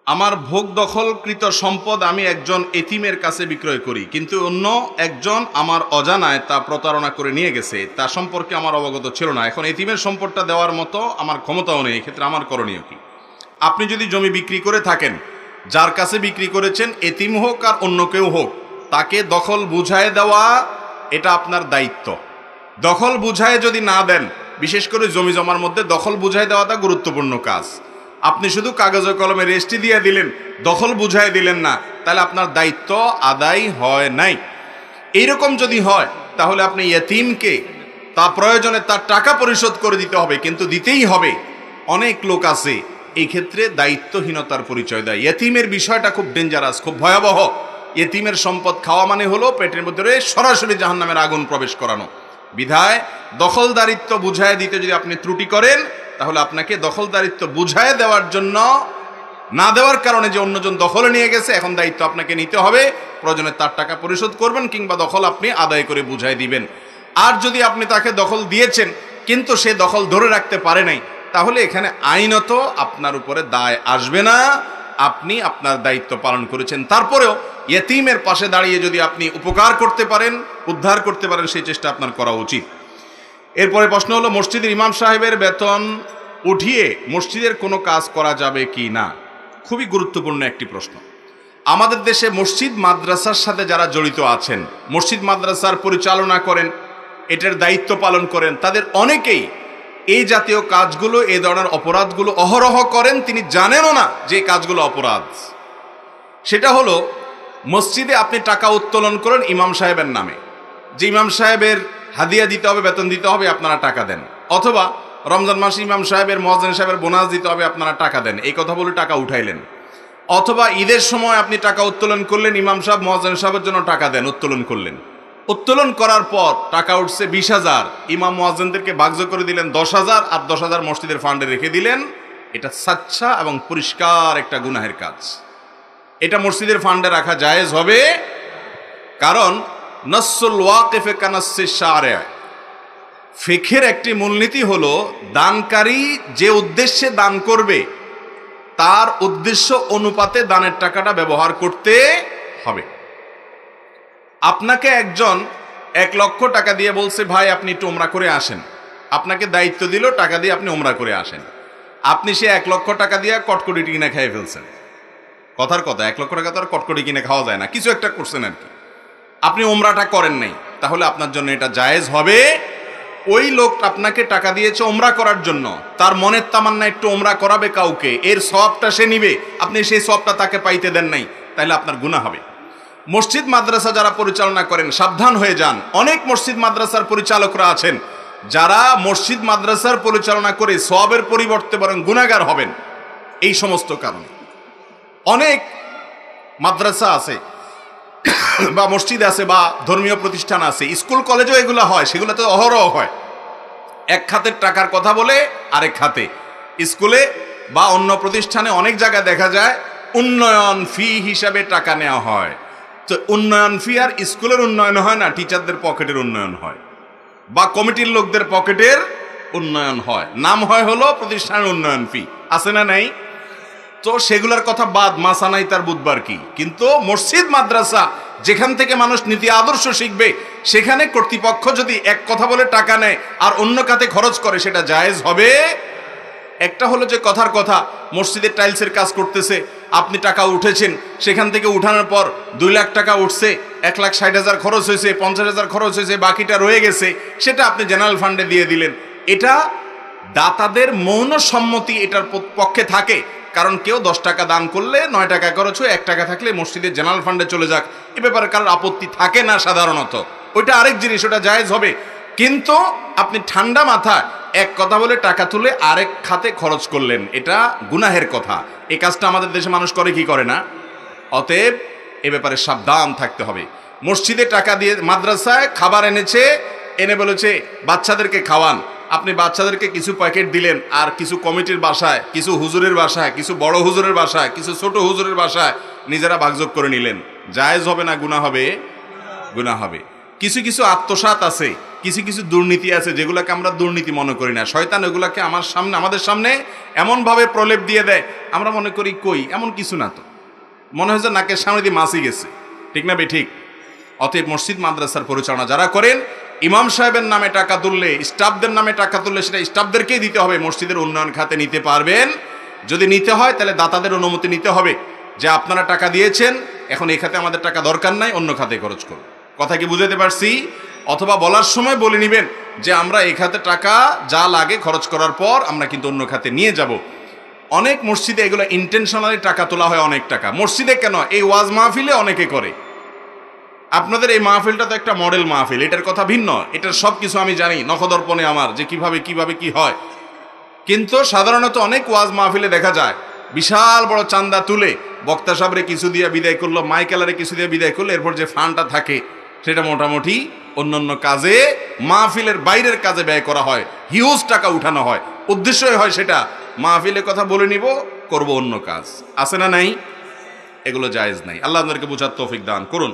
আমার ভোগ দখলকৃত সম্পদ আমি একজন এতিমের কাছে বিক্রয় করি, কিন্তু অন্য একজন আমার অজানায় তা প্রতারণা করে নিয়ে গেছে, তা সম্পর্কে আমার অবগত ছিল না। এখন এতিমের সম্পদটা দেওয়ার মতো আমার ক্ষমতাও নেই, এক্ষেত্রে আমার করণীয় কি? আপনি যদি জমি বিক্রি করে থাকেন, যার কাছে বিক্রি করেছেন, এতিম হোক আর অন্য কেউ হোক, তাকে দখল বুঝায় দেওয়া এটা আপনার দায়িত্ব। দখল বুঝায় যদি না দেন, বিশেষ করে জমি জমার মধ্যে দখল বুঝায় দেওয়াটা গুরুত্বপূর্ণ কাজ। আপনি শুধু কাগজে কলমে রেজিস্ট্রি দিয়ে দিলেন, দখল বুঝায় দিলেন না, তাহলে আপনার দায়িত্ব আদায় হয় নাই। এইরকম যদি হয় তাহলে আপনি ইয়েতিমকে তা প্রয়োজনে তার টাকা পরিশোধ করে দিতে হবে, কিন্তু দিতেই হবে। অনেক লোক আছে এই ক্ষেত্রে দায়িত্বহীনতার পরিচয় দেয়। ইয়েতিমের বিষয়টা খুব ডেঞ্জারাস, খুব ভয়াবহ। ইয়েতিমের সম্পদ খাওয়া মানে হলো পেটের মধ্যে সরাসরি জাহান্নামের আগুন প্রবেশ করানো। বিধায় দখলদারিত্ব বুঝায় দিতে যদি আপনি ত্রুটি করেন, তাহলে আপনাকে দখলদারিত্ব বুঝায় দেওয়ার জন্য, না দেওয়ার কারণে যে অন্যজন দখলে নিয়ে গেছে, এখন দায়িত্ব আপনাকে নিতে হবে। প্রয়োজনে তার টাকা পরিশোধ করবেন, কিংবা দখল আপনি আদায় করে বুঝাই দিবেন। আর যদি আপনি তাকে দখল দিয়েছেন কিন্তু সে দখল ধরে রাখতে পারে নাই, তাহলে এখানে আইনত আপনার উপরে দায় আসবে না। আপনি আপনার দায়িত্ব পালন করেছেন, তারপরেও ইয়েতিমের পাশে দাঁড়িয়ে যদি আপনি উপকার করতে পারেন, উদ্ধার করতে পারেন, সেই চেষ্টা আপনার করা উচিত। এরপরে প্রশ্ন হলো, মসজিদের ইমাম সাহেবের বেতন উঠিয়ে মসজিদের কোনো কাজ করা যাবে কি না? খুবই গুরুত্বপূর্ণ একটি প্রশ্ন। আমাদের দেশে মসজিদ মাদ্রাসার সাথে যারা জড়িত আছেন, মসজিদ মাদ্রাসার পরিচালনা করেন, এটার দায়িত্ব পালন করেন, তাদের অনেকেই এই জাতীয় কাজগুলো, এই ধরনের অপরাধগুলো অহরহ করেন। তিনি জানেনও না যে কাজগুলো অপরাধ। সেটা হলো, মসজিদে আপনি টাকা উত্তোলন করেন ইমাম সাহেবের নামে, যে ইমাম সাহেবের হাদিয়া দিতে হবে, বেতন দিতে হবে, আপনারা টাকা দেন। অথবা রমজান মাসে ইমাম সাহেবের, মুয়াজ্জিন সাহেবের বোনাস দিতে হবে, আপনারা টাকা দেন। এই কথা বলে টাকা উঠাইলেন। অথবা ঈদের সময় আপনি টাকা উত্তোলন করলেন, ইমাম সাহেব, মুয়াজ্জিন সাহেবের জন্য টাকা দেন, উত্তোলন করলেন। উত্তোলন করার পর টাকা উঠছে 20,000, ইমাম মুয়াজ্জিনদেরকে ভাগ্য করে দিলেন 10,000, আর 10,000 মসজিদের ফান্ডে রেখে দিলেন। এটা সাচ্চা এবং পরিষ্কার একটা গুনাহের কাজ। এটা মসজিদের ফান্ডে রাখা জায়েজ হবে, কারণ নসুল ওয়াকিফে কানাসিস শারিয়া, ফিকহের একটি মূলনীতি হলো, দানকারী যে উদ্দেশ্যে দান করবে তার উদ্দেশ্য অনুপাতে দানের টাকাটা ব্যবহার করতে হবে। আপনাকে একজন 1 লক্ষ টাকা দিয়ে বলছে, ভাই আপনি একটু ওমরা করে আসেন। আপনাকে দায়িত্ব দিল, টাকা দিয়ে আপনি ওমরা করে আসেন। আপনি সে 1 লক্ষ টাকা দিয়ে কটকটি কিনে খেয়ে ফেলছেন। কথার কথা, 1 লক্ষ টাকা তো আর কটকটি কিনে খাওয়া যায় না, কিছু একটা করছেন আর কি। আপনি ওমরাটা করেন নাই, তাহলে আপনার জন্য এটা জায়েজ হবে। ওই লোক আপনাকে টাকা দিয়েছে ওমরা করার জন্য, তার মনের তামান্না একটু ওমরা করাবে কাউকে, এর সওয়াবটা সে নিবে, আপনি সেই সওয়াবটা তাকে পাইতে দেন নাই, তাহলে আপনার গুনাহ হবে। মসজিদ মাদ্রাসা যারা পরিচালনা করেন, সাবধান হয়ে যান। অনেক মসজিদ মাদ্রাসার পরিচালকরা আছেন যারা মসজিদ মাদ্রাসার পরিচালনা করে সওয়াবের পরিবর্তে বরং গুনাহগার হবেন। এই সমস্ত কারণে অনেক মাদ্রাসা আছে বা মসজিদ আছে বা ধর্মীয় প্রতিষ্ঠান আছে, স্কুল কলেজেও এগুলো হয়, সেগুলোতে অহরহ হয়। এক খাতের টাকার কথা বলে আরেক খাতে, স্কুলে বা অন্য প্রতিষ্ঠানে অনেক জায়গায় দেখা যায় উন্নয়ন ফি হিসাবে টাকা নেওয়া হয়। তো উন্নয়ন ফি আর স্কুলের উন্নয়ন হয় না, টিচারদের পকেটের উন্নয়ন হয় বা কমিটির লোকদের পকেটের উন্নয়ন হয়। নাম হয় হলো প্রতিষ্ঠানের উন্নয়ন ফি, আছে না নাই? তো সেগুলোর কথা বাদ, মাসা নাই তার বুধবার কি। কিন্তু মসজিদ মাদ্রাসা যেখান থেকে মানুষ নীতি আদর্শ শিখবে, সেখানে কর্তৃপক্ষ যদি এক কথা বলে টাকা নেয় আর অন্য খাতে খরচ করে, সেটা জায়েজ হবে। একটা হলো যে কথার কথা, মসজিদের টাইলসের কাজ করতেছে, আপনি টাকা উঠেছেন, সেখান থেকে উঠানোর পর 2 লাখ টাকা উঠছে, 1,60,000 খরচ হয়েছে, 50,000 খরচ হয়েছে, বাকিটা রয়ে গেছে, সেটা আপনি জেনারেল ফান্ডে দিয়ে দিলেন। এটা দাতাদের মৌন সম্মতি এটার পক্ষে থাকে, কারণ কেউ 10 টাকা দান করলে 9 টাকা খরচ হয়, 1 টাকা থাকলে মসজিদের জেনারেল ফান্ডে চলে যাক, এ ব্যাপারে কারোর আপত্তি থাকে না সাধারণত। ওইটা আরেক জিনিস, ওটা জায়েজ হবে। কিন্তু আপনি ঠান্ডা মাথায় এক কথা বলে টাকা তুলে আরেক খাতে খরচ করলেন, এটা গুনাহের কথা। এই কাজটা আমাদের দেশে মানুষ করে কি করে না? অতএব এ ব্যাপারে সাবধান থাকতে হবে। মসজিদে টাকা দিয়ে মাদ্রাসায় খাবার এনেছে, এনে বলেছে বাচ্চাদেরকে খাওয়ান, আপনি বাচ্চাদেরকে কিছু প্যাকেট দিলেন, আর কিছু কমিটির বাসায়, কিছু হুজুরের বাসায়, কিছু বড় হুজুরের বাসায়, কিছু ছোট হুজুরের বাসায় নিজেরা ভাগযোগ করে নিলেন। জায়েজ হবে না গুনাহ হবে? গুনাহ হবে। কিছু কিছু আত্মসাৎ আছে, কিছু কিছু দুর্নীতি আছে যেগুলোকে আমরা দুর্নীতি মনে করি না। শয়তান ওগুলোকে আমাদের সামনে এমনভাবে প্রলেপ দিয়ে দেয়, আমরা মনে করি কই এমন কিছু না, তো মনে হয় যে নাকের সামনে দিয়ে মাছি গেছে। ঠিক না ঠিক? অতএব মসজিদ মাদ্রাসার পরিচালনা যারা করেন, ইমাম সাহেবের নামে টাকা তুললে, স্টাফদের নামে টাকা তুললে সেটা স্টাফদেরকেই দিতে হবে। মসজিদের উন্নয়ন খাতে নিতে পারবেন, যদি নিতে হয় তাহলে দাতাদের অনুমতি নিতে হবে যে আপনারা টাকা দিয়েছেন, এখন এই খাতে আমাদের টাকা দরকার নাই, অন্য খাতে খরচ করুন। কথা কি বুঝাতে পারছি? অথবা বলার সময় বলে নেবেন যে আমরা এই খাতে টাকা যা লাগে খরচ করার পর আমরা কিন্তু অন্য খাতে নিয়ে যাব। অনেক মসজিদে এগুলো ইন্টেনশনালি টাকা তোলা হয়, অনেক টাকা। মসজিদে কেন, এই ওয়াজ মাহফিলে অনেকে করে। আপনাদের এই মাহফিলটা তো একটা মডেল মাহফিল, এটার কথা ভিন্ন, এটার সব কিছু আমি জানি নখদর্পণে আমার, যে কিভাবে কি হয়। কিন্তু সাধারণত অনেক ওয়াজ মাহফিলে দেখা যায় বিশাল বড় চান্দা তুলে বক্তা সাহেবরে কিছু দিয়ে বিদায় করলো, মাইকেলারে কিছু দিয়ে বিদায় করলো, এরপর যে ফান্ডটা থাকে সেটা মোটামুটি অন্যান্য কাজে, মাহফিলের বাইরের কাজে ব্যয় করা হয়, হিউজ টাকা উঠানো হয়। উদ্দেশ্যই হয় সেটা মাহফিলের কথা বলে নিব, করব অন্য কাজ। আছে না নাই? এগুলো জায়েজ নাই। আল্লাহ আপনাদেরকে বোঝার তৌফিক দান করুন।